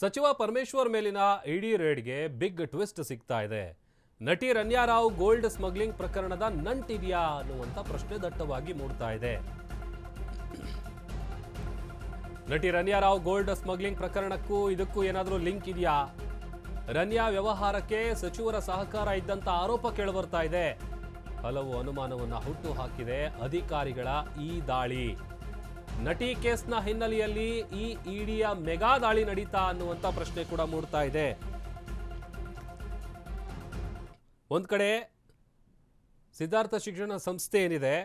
ಸಚಿವ ಪರಮೇಶ್ವರ್ ಮೇಲಿನ ಇಡಿ ರೇಡ್ಗೆ big twist ಸಿಗ್ತಾ ಇದೆ. ನಟಿ ರನ್ಯಾ ರಾವ್ ಗೋಲ್ಡ್ ಸ್ಮಗ್ಲಿಂಗ್ ಪ್ರಕರಣದ ನಂಟಿದೆಯಾ ಅನ್ನುವಂತ ಪ್ರಶ್ನೆ ದಟ್ಟವಾಗಿ ಮೂಡ್ತಾ ಇದೆ. ನಟಿ ರನ್ಯಾ ರಾವ್ ಗೋಲ್ಡ್ ಸ್ಮಗ್ಲಿಂಗ್ ಪ್ರಕರಣಕ್ಕೂ ಇದಕ್ಕೂ ಏನಾದರೂ ಲಿಂಕ್ ಇದೆಯಾ? ರನ್ಯಾ ವ್ಯವಹಾರಕ್ಕೆ ಸಚಿವರ ಸಹಕಾರ ಇದ್ದಂತ ಆರೋಪ ಕೇಳಿಬರ್ತಾ ಇದೆ. ಹಲವು ಅನುಮಾನವನ್ನ ಹುಟ್ಟು ಹಾಕಿದೆ ಅಧಿಕಾರಿಗಳ ಈ ದಾಳಿ. ನಟಿ ಕೇಸ್ನ ಹಿನ್ನೆಲೆಯಲ್ಲಿ ಈ ಇಡಿಯ ಮೆಗಾ ದಾಳಿ ನಡೀತಾ ಅನ್ನುವಂತ ಪ್ರಶ್ನೆ ಕೂಡ ಮೂಡ್ತಾ ಇದೆ. ಒಂದ್ ಕಡೆ ಸಿದ್ಧಾರ್ಥ ಶಿಕ್ಷಣ ಸಂಸ್ಥೆ ಏನಿದೆ,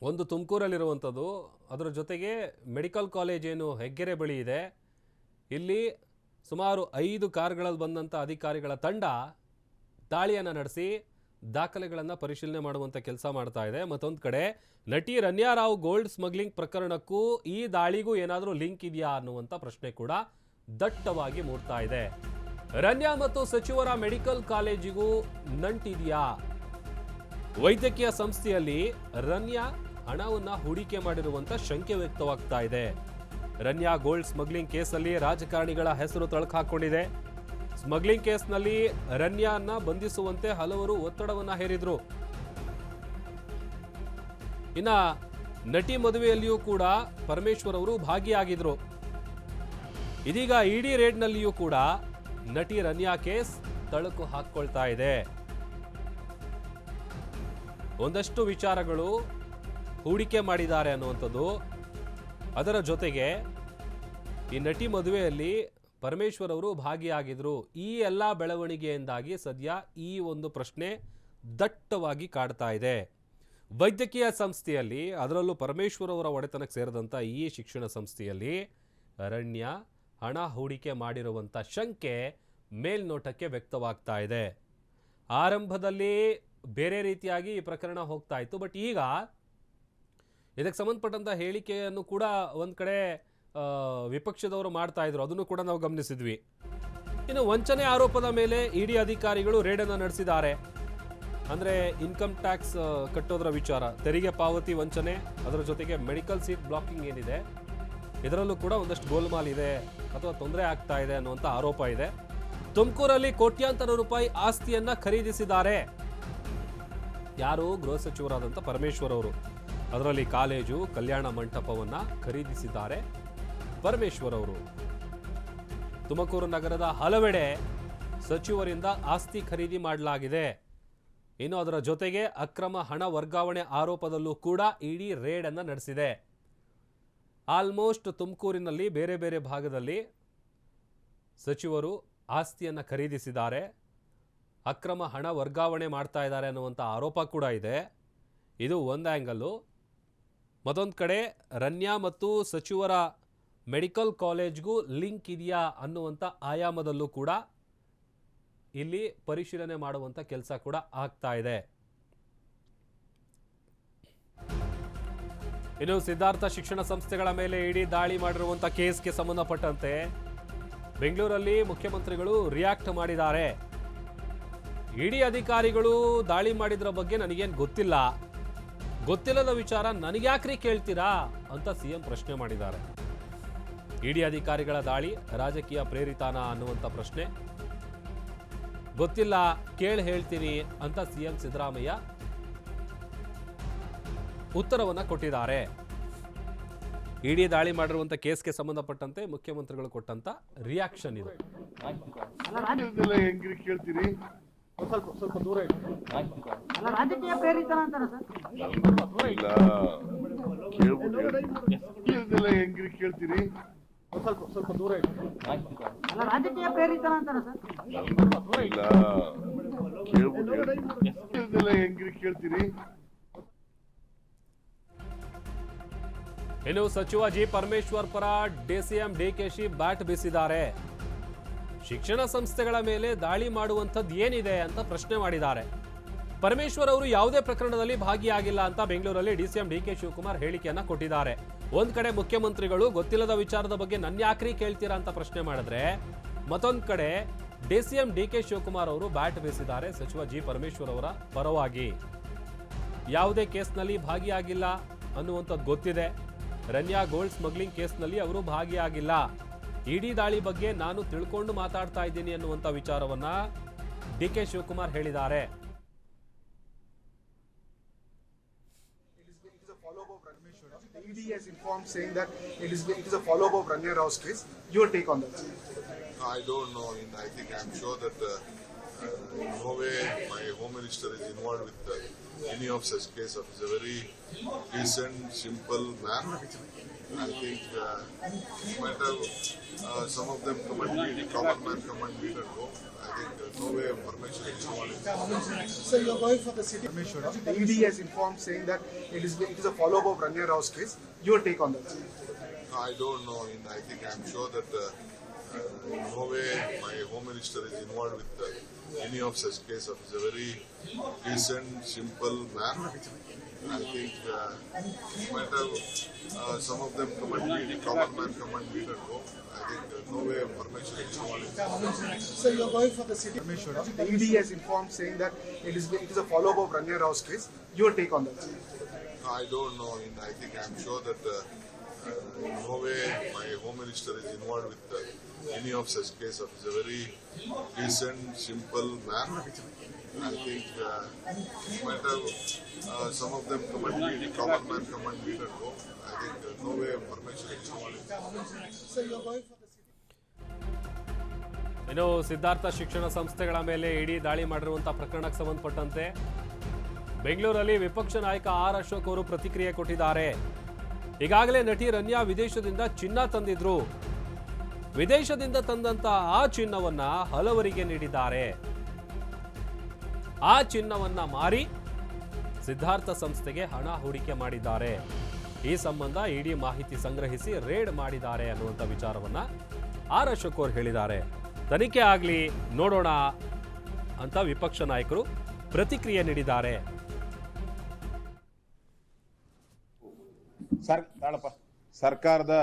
ಒಂದು ತುಮಕೂರಲ್ಲಿರುವಂಥದ್ದು, ಅದರ ಜೊತೆಗೆ ಮೆಡಿಕಲ್ ಕಾಲೇಜ್ ಏನು ಹೆಗ್ಗೆರೆ ಬಳಿ ಇದೆ, ಇಲ್ಲಿ ಸುಮಾರು 5 ಕಾರ್ಗಳಲ್ಲಿ ಬಂದಂಥ ಅಧಿಕಾರಿಗಳ ತಂಡ ದಾಳಿಯನ್ನು ನಡೆಸಿ ದಾಖಲೆಗಳನ್ನು ಪರಿಶೀಲನೆ ಮಾಡುವಂಥ ಕೆಲಸ ಮಾಡ್ತಾ ಇದೆ. ಮತ್ತೊಂದು ಕಡೆ ನಟಿ ರನ್ಯಾ ರಾವ್ ಗೋಲ್ಡ್ ಸ್ಮಗ್ಲಿಂಗ್ ಪ್ರಕರಣಕ್ಕೂ ಈ ದಾಳಿಗೂ ಏನಾದರೂ ಲಿಂಕ್ ಇದೆಯಾ ಅನ್ನುವಂಥ ಪ್ರಶ್ನೆ ಕೂಡ ದಟ್ಟವಾಗಿ ಮೂಡ್ತಾ ಇದೆ. ರನ್ಯಾ ಮತ್ತು ಸಚಿವರ ಮೆಡಿಕಲ್ ಕಾಲೇಜಿಗೂ ನಂಟಿದೆಯಾ? ವೈದ್ಯಕೀಯ ಸಂಸ್ಥೆಯಲ್ಲಿ ರನ್ಯಾ ಹಣವನ್ನು ಹೂಡಿಕೆ ಮಾಡಿರುವಂಥ ಶಂಕೆ ವ್ಯಕ್ತವಾಗ್ತಾ ಇದೆ. ರನ್ಯಾ ಗೋಲ್ಡ್ ಸ್ಮಗ್ಲಿಂಗ್ ಕೇಸಲ್ಲಿ ರಾಜಕಾರಣಿಗಳ ಹೆಸರು ತಳಕು ಹಾಕೊಂಡಿದೆ. ಸ್ಮಗ್ಲಿಂಗ್ ಕೇಸ್ನಲ್ಲಿ ರನ್ಯಾನ್ನ ಬಂಧಿಸುವಂತೆ ಹಲವರು ಒತ್ತಡವನ್ನ ಹೇರಿದ್ರು. ಇನ್ನ ನಟಿ ಮದುವೆಯಲ್ಲಿಯೂ ಕೂಡ ಪರಮೇಶ್ವರ್ ಅವರು ಭಾಗಿಯಾಗಿದ್ರು. ಇದೀಗ ಇಡಿ ರೇಡ್ನಲ್ಲಿಯೂ ಕೂಡ ನಟಿ ರನ್ಯಾ ಕೇಸ್ ತಳಕು ಹಾಕೊಳ್ತಾ ಇದೆ. ಒಂದಷ್ಟು ವಿಚಾರಗಳು ಹೂಡಿಕೆ ಮಾಡಿದ್ದಾರೆ ಅನ್ನುವಂಥದ್ದು, ಅದರ ಜೊತೆಗೆ ಈ ನಟಿ ಮದುವೆಯಲ್ಲಿ ಪರಮೇಶ್ವರ್ ಅವರು ಭಾಗಿಯಾಗಿದ್ರು. ಈ ಎಲ್ಲ ಬೆಳವಣಿಗೆಯಿಂದಾಗಿ ಸದ್ಯ ಈ ಒಂದು ಪ್ರಶ್ನೆ ದಟ್ಟವಾಗಿ ಕಾಡ್ತಾ ಇದೆ. ವೈದ್ಯಕೀಯ ಸಂಸ್ಥೆಯಲ್ಲಿ, ಅದರಲ್ಲೂ ಪರಮೇಶ್ವರ್ ಅವರ ಒಡೆತನಕ್ಕೆ ಸೇರಿದಂಥ ಈ ಶಿಕ್ಷಣ ಸಂಸ್ಥೆಯಲ್ಲಿ ರನ್ಯಾ ಹಣ ಹೂಡಿಕೆ ಮಾಡಿರುವಂಥ ಶಂಕೆ ಮೇಲ್ನೋಟಕ್ಕೆ ವ್ಯಕ್ತವಾಗ್ತಾ ಇದೆ. ಆರಂಭದಲ್ಲಿ ಬೇರೆ ರೀತಿಯಾಗಿ ಈ ಪ್ರಕರಣ ಹೋಗ್ತಾ ಇತ್ತು. ಬಟ್ ಈಗ ಇದಕ್ಕೆ ಸಂಬಂಧಪಟ್ಟಂಥ ಹೇಳಿಕೆಯನ್ನು ಕೂಡ ಒಂದು ಕಡೆ ವಿಪಕ್ಷದವರು ಮಾಡ್ತಾ ಇದ್ರು, ಅದನ್ನು ಕೂಡ ನಾವು ಗಮನಿಸಿದ್ವಿ. ಇನ್ನು ವಂಚನೆ ಆರೋಪದ ಮೇಲೆ ಇಡಿ ಅಧಿಕಾರಿಗಳು ರೇಡನ್ನು ನಡೆಸಿದ್ದಾರೆ. ಅಂದರೆ ಇನ್ಕಮ್ ಟ್ಯಾಕ್ಸ್ ಕಟ್ಟೋದ್ರ ವಿಚಾರ, ತೆರಿಗೆ ಪಾವತಿ ವಂಚನೆ, ಅದರ ಜೊತೆಗೆ ಮೆಡಿಕಲ್ ಸೀಟ್ ಬ್ಲಾಕಿಂಗ್ ಏನಿದೆ, ಇದರಲ್ಲೂ ಕೂಡ ಒಂದಷ್ಟು ಗೋಲ್ಮಾಲ್ ಇದೆ ಅಥವಾ ತೊಂದರೆ ಆಗ್ತಾ ಇದೆ ಅನ್ನುವಂಥ ಆರೋಪ ಇದೆ. ತುಮಕೂರಲ್ಲಿ ಕೋಟ್ಯಾಂತರ ರೂಪಾಯಿ ಆಸ್ತಿಯನ್ನ ಖರೀದಿಸಿದ್ದಾರೆ. ಯಾರು? ಗೃಹ ಸಚಿವರಾದಂಥ ಪರಮೇಶ್ವರ್ ಅವರು. ಅದರಲ್ಲಿ ಕಾಲೇಜು, ಕಲ್ಯಾಣ ಮಂಟಪವನ್ನ ಖರೀದಿಸಿದ್ದಾರೆ ಪರಮೇಶ್ವರ್ ಅವರು. ತುಮಕೂರು ನಗರದ ಹಲವೆಡೆ ಸಚಿವರಿಂದ ಆಸ್ತಿ ಖರೀದಿ ಮಾಡಲಾಗಿದೆ. ಇನ್ನು ಅದರ ಜೊತೆಗೆ ಅಕ್ರಮ ಹಣ ವರ್ಗಾವಣೆ ಆರೋಪದಲ್ಲೂ ಕೂಡ ಇಡಿ ರೇಡ್ ಅನ್ನು ನಡೆಸಿದೆ. ಆಲ್ಮೋಸ್ಟ್ ತುಮಕೂರಿನಲ್ಲಿ ಬೇರೆ ಬೇರೆ ಭಾಗದಲ್ಲಿ ಸಚಿವರು ಆಸ್ತಿಯನ್ನು ಖರೀದಿಸಿದ್ದಾರೆ, ಅಕ್ರಮ ಹಣ ವರ್ಗಾವಣೆ ಮಾಡ್ತಾ ಇದ್ದಾರೆ ಅನ್ನುವಂಥ ಆರೋಪ ಕೂಡ ಇದೆ. ಇದು ಒಂದು ಆ್ಯಂಗಲ್ಲು. ಮತ್ತೊಂದು ಕಡೆ ರನ್ಯಾ ಮತ್ತು ಸಚಿವರ ಮೆಡಿಕಲ್ ಕಾಲೇಜ್ಗೂ ಲಿಂಕ್ ಇದೆಯಾ ಅನ್ನುವಂಥ ಆಯಾಮದಲ್ಲೂ ಕೂಡ ಇಲ್ಲಿ ಪರಿಶೀಲನೆ ಮಾಡುವಂಥ ಕೆಲಸ ಕೂಡ ಆಗ್ತಾ ಇದೆ. ಇನ್ನು ಸಿದ್ಧಾರ್ಥ ಶಿಕ್ಷಣ ಸಂಸ್ಥೆಗಳ ಮೇಲೆ ಇಡಿ ದಾಳಿ ಮಾಡಿರುವಂಥ ಕೇಸ್ಗೆ ಸಂಬಂಧಪಟ್ಟಂತೆ ಬೆಂಗಳೂರಲ್ಲಿ ಮುಖ್ಯಮಂತ್ರಿಗಳು ರಿಯಾಕ್ಟ್ ಮಾಡಿದ್ದಾರೆ. ಇಡಿ ಅಧಿಕಾರಿಗಳು ದಾಳಿ ಮಾಡಿದ್ರ ಬಗ್ಗೆ ನನಗೇನು ಗೊತ್ತಿಲ್ಲದ ವಿಚಾರ ನನಗ್ಯಾಕ್ರಿ ಕೇಳ್ತೀರಾ ಅಂತ ಸಿಎಂ ಪ್ರಶ್ನೆ ಮಾಡಿದ್ದಾರೆ. ಇಡಿ ಅಧಿಕಾರಿಗಳ ದಾಳಿ ರಾಜಕೀಯ ಪ್ರೇರಿತಾನ ಅನ್ನುವಂಥ ಪ್ರಶ್ನೆ, ಗೊತ್ತಿಲ್ಲ ಕೇಳಿ ಹೇಳ್ತೀನಿ ಅಂತ ಸಿಎಂ ಸಿದ್ದರಾಮಯ್ಯ ಉತ್ತರವನ್ನ ಕೊಟ್ಟಿದ್ದಾರೆ. ಇಡಿ ದಾಳಿ ಮಾಡಿರುವಂಥ ಕೇಸ್ಗೆ ಸಂಬಂಧಪಟ್ಟಂತೆ ಮುಖ್ಯಮಂತ್ರಿಗಳು ಕೊಟ್ಟಂತ ರಿಯಾಕ್ಷನ್ ಇದು. ಕೇಳ್ತೀರಿ ಸ್ವಲ್ಪ ದೂರ ರಾಜಕೀಯ ಪ್ರೇರಿತನ ಅಂತಾರ ಸರ್? ಹೆಂಗ್ರಿ ಕೇಳ್ತೀರಿ ಸ್ವಲ್ಪ ದೂರ ರಾಜಕೀಯ ಪ್ರೇರಿತನ ಅಂತಾರ ಸರ್? ಹೆಂಗ್ರಿ ಕೇಳ್ತೀರಿ. ಇನ್ನು ಸಚಿವ ಜಿ ಪರಮೇಶ್ವರ್ ಪರ ಡಿಸಿಎಂ ಡಿಕೆಶಿ ಬ್ಯಾಟ್ ಬೀಸಿದ್ದಾರೆ. ಶಿಕ್ಷಣ ಸಂಸ್ಥೆಗಳ ಮೇಲೆ ದಾಳಿ ಮಾಡುವಂಥದ್ದು ಏನಿದೆ ಅಂತ ಪ್ರಶ್ನೆ ಮಾಡಿದ್ದಾರೆ. ಪರಮೇಶ್ವರ್ ಅವರು ಯಾವುದೇ ಪ್ರಕರಣದಲ್ಲಿ ಭಾಗಿಯಾಗಿಲ್ಲ ಅಂತ ಬೆಂಗಳೂರಲ್ಲಿ ಡಿಸಿಎಂ ಡಿಕೆ ಶಿವಕುಮಾರ್ ಹೇಳಿಕೆಯನ್ನ ಕೊಟ್ಟಿದ್ದಾರೆ. ಒಂದ್ ಕಡೆ ಮುಖ್ಯಮಂತ್ರಿಗಳು ಗೊತ್ತಿಲ್ಲದ ವಿಚಾರದ ಬಗ್ಗೆ ನನ್ನ ಯಾಕ್ರಿ ಕೇಳ್ತೀರಾ ಅಂತ ಪ್ರಶ್ನೆ ಮಾಡಿದ್ರೆ, ಮತ್ತೊಂದ್ ಕಡೆ ಡಿಸಿಎಂ ಡಿಕೆ ಶಿವಕುಮಾರ್ ಅವರು ಬ್ಯಾಟ್ ಬೀಸಿದ್ದಾರೆ ಸಚಿವ ಜಿ ಪರಮೇಶ್ವರ್ ಅವರ ಪರವಾಗಿ. ಯಾವುದೇ ಕೇಸ್ನಲ್ಲಿ ಭಾಗಿಯಾಗಿಲ್ಲ ಅನ್ನುವಂಥದ್ದು ಗೊತ್ತಿದೆ. ರನ್ಯಾ ಗೋಲ್ಡ್ ಸ್ಮಗ್ಲಿಂಗ್ ಕೇಸ್ನಲ್ಲಿ ಅವರು ಭಾಗಿಯಾಗಿಲ್ಲ. ಇಡಿ ದಾಳಿ ಬಗ್ಗೆ ನಾನು ತಿಳ್ಕೊಂಡು ಮಾತಾಡ್ತಾ ಇದ್ದೀನಿ ಅನ್ನುವಂಥ ವಿಚಾರವನ್ನ ಡಿ ಕೆ ಶಿವಕುಮಾರ್ ಹೇಳಿದ್ದಾರೆ. It is a follow-up of Ranveer Shora. The ED has informed saying that it is a follow-up of Ranveer Rao's case. Your take on that? I don't know. I think I'm sure that in no way my Home Minister is involved with any of such cases. He's a very decent, simple man. I think no matter some of them come and meet, common man come and meet and go. I think no way Parmeshwar is involved. So you're going for the city. Ranveer Shora. The ED has informed saying that it is a follow-up of Ranveer Rao's case. Your take on that? I don't know. I think I'm sure that in no way my Home Minister is involved with any of such cases. He's a very decent, simple man. I think no matter some of them come and meet, common man come and meet and go. I think no way Parmeshwar is involved. So you're going for the city. Ranveer Shora. The ED has informed saying that it is a follow-up of Ranveer Rao's case. Your take on that? I don't know. I think I'm sure that in no way my Home Minister is involved with any of such cases. He's a very decent, simple man. I think no matter some of them come and meet, common man come and meet and go. I think no way Parmeshwar is involved. So you're going for the city. ಇನ್ನು ಸಿದ್ಧಾರ್ಥ ಶಿಕ್ಷಣ ಸಂಸ್ಥೆಗಳ ಮೇಲೆ ಇಡಿ ದಾಳಿ ಮಾಡಿರುವಂತಹ ಪ್ರಕರಣಕ್ಕೆ ಸಂಬಂಧಪಟ್ಟಂತೆ ಬೆಂಗಳೂರಲ್ಲಿ ವಿಪಕ್ಷ ನಾಯಕ ಆರ್ ಅಶೋಕ್ ಅವರು ಪ್ರತಿಕ್ರಿಯೆ ಕೊಟ್ಟಿದ್ದಾರೆ. ಈಗಾಗಲೇ ನಟಿ ರನ್ಯಾ ವಿದೇಶದಿಂದ ಚಿನ್ನ ತಂದಿದ್ರು. ವಿದೇಶದಿಂದ ತಂದಂತ ಆ ಚಿನ್ನವನ್ನ ಹಲವರಿಗೆ ನೀಡಿದ್ದಾರೆ. ಆ ಚಿನ್ನವನ್ನ ಮಾರಿ ಸಿದ್ಧಾರ್ಥ ಸಂಸ್ಥೆಗೆ ಹಣ ಹೂಡಿಕೆ ಮಾಡಿದ್ದಾರೆ. ಈ ಸಂಬಂಧ ಇಡಿ ಮಾಹಿತಿ ಸಂಗ್ರಹಿಸಿ ರೇಡ್ ಮಾಡಿದ್ದಾರೆ ಅನ್ನುವಂಥ ವಿಚಾರವನ್ನ ಆರ್ ಅಶೋಕ್ ಅವರು ಹೇಳಿದ್ದಾರೆ. ತನಿಖೆ ಆಗಲಿ ನೋಡೋಣ ಅಂತ ವಿಪಕ್ಷ ನಾಯಕರು ಪ್ರತಿಕ್ರಿಯೆ ನೀಡಿದ್ದಾರೆ. ಸರ್ಕಾರದ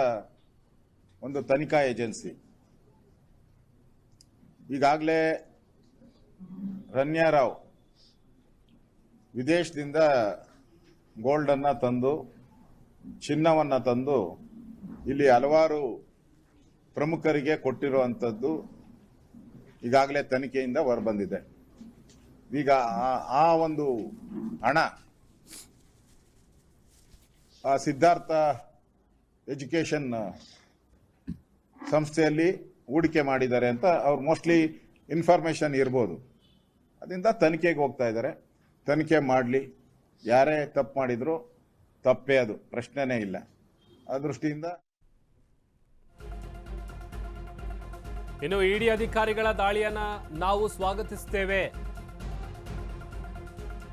ಒಂದು ತನಿಖಾ ಏಜೆನ್ಸಿ ಈಗಾಗಲೇ ರನ್ಯಾ ರಾವ್ ವಿದೇಶದಿಂದ ಗೋಲ್ಡನ್ನು ತಂದು ಚಿನ್ನವನ್ನು ತಂದು ಇಲ್ಲಿ ಹಲವಾರು ಪ್ರಮುಖರಿಗೆ ಕೊಟ್ಟಿರುವಂಥದ್ದು ಈಗಾಗಲೇ ತನಿಖೆಯಿಂದ ಹೊರಬಂದಿದೆ. ಈಗ ಆ ಒಂದು ಹಣ ಸಿದ್ಧಾರ್ಥ ಎಜುಕೇಶನ್ ಸಂಸ್ಥೆಯಲ್ಲಿ ಹೂಡಿಕೆ ಮಾಡಿದ್ದಾರೆ ಅಂತ ಅವ್ರು ಮೋಸ್ಟ್ಲಿ ಇನ್ಫಾರ್ಮೇಶನ್ ಇರ್ಬೋದು. ಅದರಿಂದ ತನಿಖೆಗೆ ಹೋಗ್ತಾ ಇದ್ದಾರೆ. ತನಿಖೆ ಮಾಡಲಿ. ಯಾರೇ ತಪ್ಪು ಮಾಡಿದ್ರು ತಪ್ಪೇ, ಅದು ಪ್ರಶ್ನೆನೇ ಇಲ್ಲ. ಆ ದೃಷ್ಟಿಯಿಂದ ಇನ್ನು ಇಡಿ ಅಧಿಕಾರಿಗಳ ದಾಳಿಯನ್ನ ನಾವು ಸ್ವಾಗತಿಸುತ್ತೇವೆ.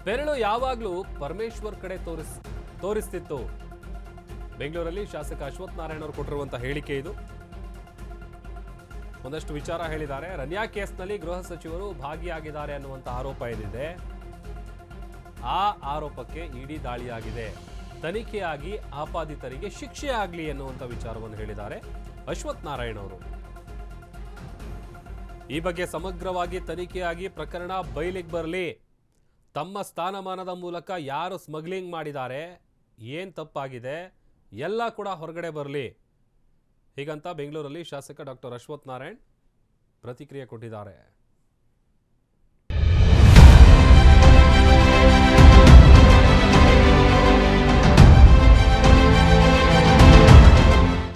ಬೆರಳು ಯಾವಾಗಲೂ ಪರಮೇಶ್ವರ್ ಕಡೆ ತೋರಿಸ್ತಿತ್ತು. ಬೆಂಗಳೂರಲ್ಲಿ ಶಾಸಕ ಅಶ್ವಥ್ ನಾರಾಯಣ ಅವರು ಕೊಟ್ಟಿರುವಂತಹ ಹೇಳಿಕೆ ಇದು. ಒಂದಷ್ಟು ವಿಚಾರ ಹೇಳಿದ್ದಾರೆ. ರನ್ಯಾ ಕೇಸ್ನಲ್ಲಿ ಗೃಹ ಸಚಿವರು ಭಾಗಿಯಾಗಿದ್ದಾರೆ ಅನ್ನುವಂಥ ಆರೋಪ ಏನಿದೆ, ಆ ಆರೋಪಕ್ಕೆ ಇಡಿ ದಾಳಿಯಾಗಿದೆ. ತನಿಖೆಯಾಗಿ ಆಪಾದಿತರಿಗೆ ಶಿಕ್ಷೆ ಆಗಲಿ ಎನ್ನುವಂಥ ವಿಚಾರವನ್ನು ಹೇಳಿದ್ದಾರೆ ಅಶ್ವಥ್ ನಾರಾಯಣ ಅವರು. ಈ ಬಗ್ಗೆ ಸಮಗ್ರವಾಗಿ ತನಿಖೆಯಾಗಿ ಪ್ರಕರಣ ಬಯಲಿಗೆ ಬರಲಿ. ತಮ್ಮ ಸ್ಥಾನಮಾನದ ಮೂಲಕ ಯಾರು ಸ್ಮಗ್ಲಿಂಗ್ ಮಾಡಿದ್ದಾರೆ, ಏನು ತಪ್ಪಾಗಿದೆ ಎಲ್ಲ ಕೂಡ ಹೊರಗಡೆ ಬರಲಿ. ಹೀಗಂತ ಬೆಂಗಳೂರಲ್ಲಿ ಶಾಸಕ ಡಾಕ್ಟರ್ ಅಶ್ವಥ್ ನಾರಾಯಣ್ ಪ್ರತಿಕ್ರಿಯೆ ಕೊಟ್ಟಿದ್ದಾರೆ.